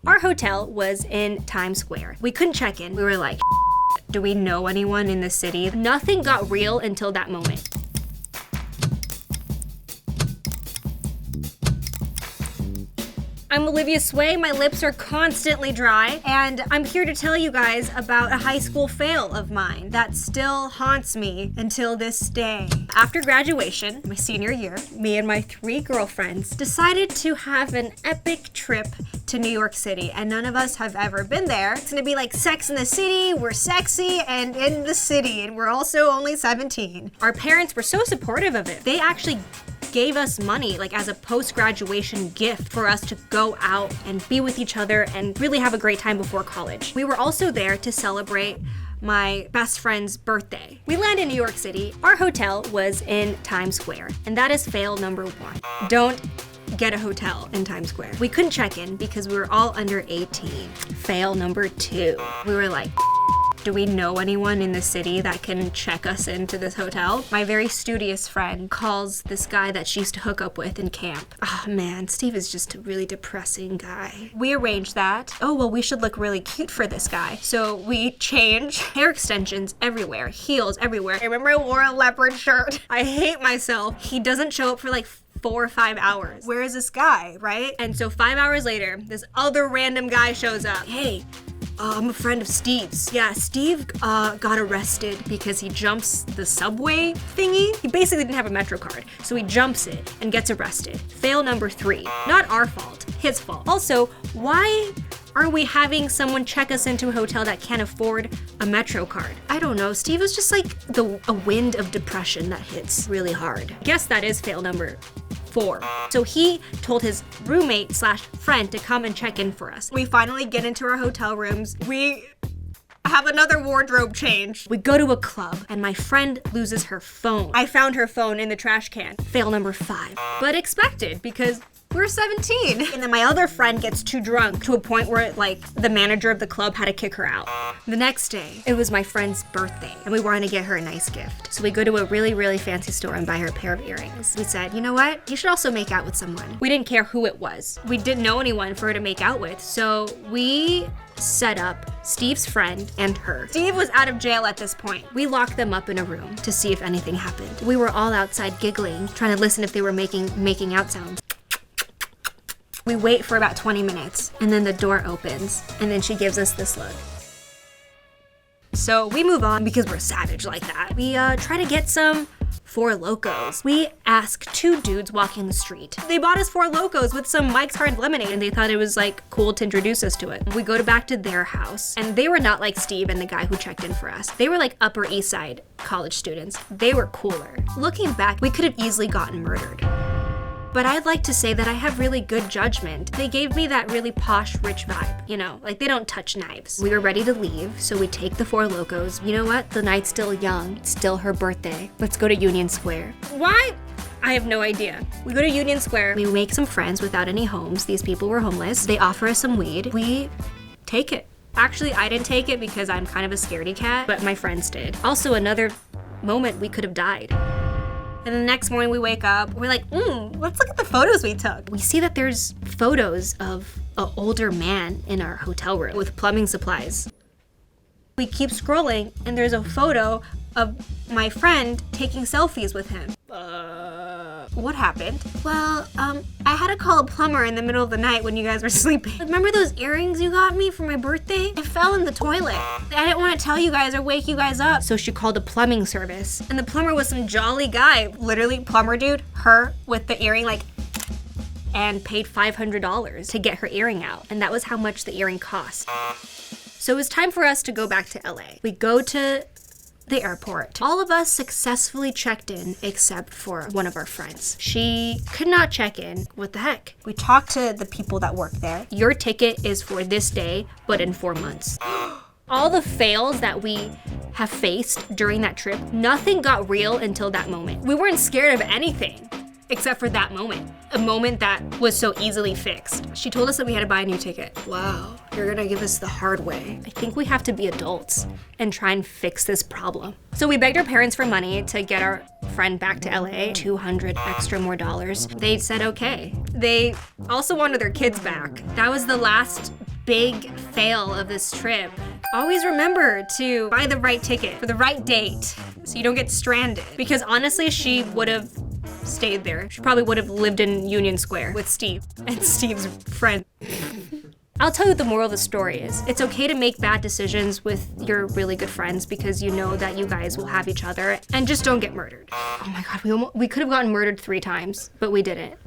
Our hotel was in Times Square. We couldn't check in. We were like, do we know anyone in the city? Nothing got real until that moment. I'm Olivia Sui, my lips are constantly dry, and I'm here to tell you guys about a high school fail of mine that still haunts me until this day. After graduation, my senior year, me and my 3 girlfriends decided to have an epic trip to New York City, and none of us have ever been there. It's gonna be like Sex in the City, we're sexy and in the city, and we're also only 17. Our parents were so supportive of it. They actually gave us money like as a post-graduation gift for us to go out and be with each other and really have a great time before college. We were also there to celebrate my best friend's birthday. We land in New York City. Our hotel was in Times Square, and that is fail number 1. Don't get a hotel in Times Square. We couldn't check in because we were all under 18. Fail number 2. We were like, do we know anyone in the city that can check us into this hotel? My very studious friend calls this guy that she used to hook up with in camp. Oh man, Steve is just a really depressing guy. We arranged that. Oh, well, we should look really cute for this guy. So we change hair extensions everywhere, heels everywhere. I remember I wore a leopard shirt. I hate myself. He doesn't show up for like 4 or 5 hours. Where is this guy, right? And so 5 hours later, this other random guy shows up. Hey, I'm a friend of Steve's. Yeah, Steve got arrested because he jumps the subway thingy. He basically didn't have a Metro card, so he jumps it and gets arrested. Fail number 3. Not our fault, his fault. Also, why are we having someone check us into a hotel that can't afford a Metro card? I don't know, Steve was just like a wind of depression that hits really hard. I guess that is fail number 4. So he told his roommate / friend to come and check in for us. We finally get into our hotel rooms. We have another wardrobe change. We go to a club and my friend loses her phone. I found her phone in the trash can. Fail number 5. But expected because we're 17. And then my other friend gets too drunk to a point where like the manager of the club had to kick her out. The next day, it was my friend's birthday and we wanted to get her a nice gift. So we go to a really, really fancy store and buy her a pair of earrings. We said, you know what? You should also make out with someone. We didn't care who it was. We didn't know anyone for her to make out with. So we set up Steve's friend and her. Steve was out of jail at this point. We locked them up in a room to see if anything happened. We were all outside giggling, trying to listen if they were making out sounds. We wait for about 20 minutes and then the door opens and then she gives us this look. So we move on because we're savage like that. We try to get some Four Locos. We ask 2 dudes walking the street. They bought us Four Locos with some Mike's Hard Lemonade and they thought it was like cool to introduce us to it. We go back to their house and they were not like Steve and the guy who checked in for us. They were like Upper East Side college students. They were cooler. Looking back, we could have easily gotten murdered. But I'd like to say that I have really good judgment. They gave me that really posh, rich vibe, you know, like they don't touch knives. We were ready to leave, so we take the Four Locos. You know what? The night's still young. It's still her birthday. Let's go to Union Square. Why? I have no idea. We go to Union Square. We make some friends without any homes. These people were homeless. They offer us some weed. We take it. Actually, I didn't take it because I'm kind of a scaredy cat, but my friends did. Also, another moment we could have died. And the next morning we wake up, we're like, let's look at the photos we took. We see that there's photos of an older man in our hotel room with plumbing supplies. We keep scrolling and there's a photo of my friend taking selfies with him. What happened? Well, I had to call a plumber in the middle of the night when you guys were sleeping. Remember those earrings you got me for my birthday? I fell in the toilet. I didn't want to tell you guys or wake you guys up. So she called a plumbing service. And the plumber was some jolly guy. Literally, plumber dude, her with the earring, like, and paid $500 to get her earring out. And that was how much the earring cost. So it was time for us to go back to LA. We go to the airport. All of us successfully checked in except for one of our friends. She could not check in. What the heck? We talked to the people that work there. Your ticket is for this day, but in 4 months. All the fails that we have faced during that trip, nothing got real until that moment. We weren't scared of anything except for that moment. A moment that was so easily fixed. She told us that we had to buy a new ticket. Wow, you're gonna give us the hard way. I think we have to be adults and try and fix this problem. So we begged our parents for money to get our friend back to LA, $200 extra more dollars. They said okay. They also wanted their kids back. That was the last big fail of this trip. Always remember to buy the right ticket for the right date so you don't get stranded. Because honestly, she would have stayed there. She probably would have lived in Union Square with Steve and Steve's friend. I'll tell you what the moral of the story is. It's okay to make bad decisions with your really good friends because you know that you guys will have each other, and just don't get murdered. Oh my God, we could have gotten murdered 3 times, but we didn't.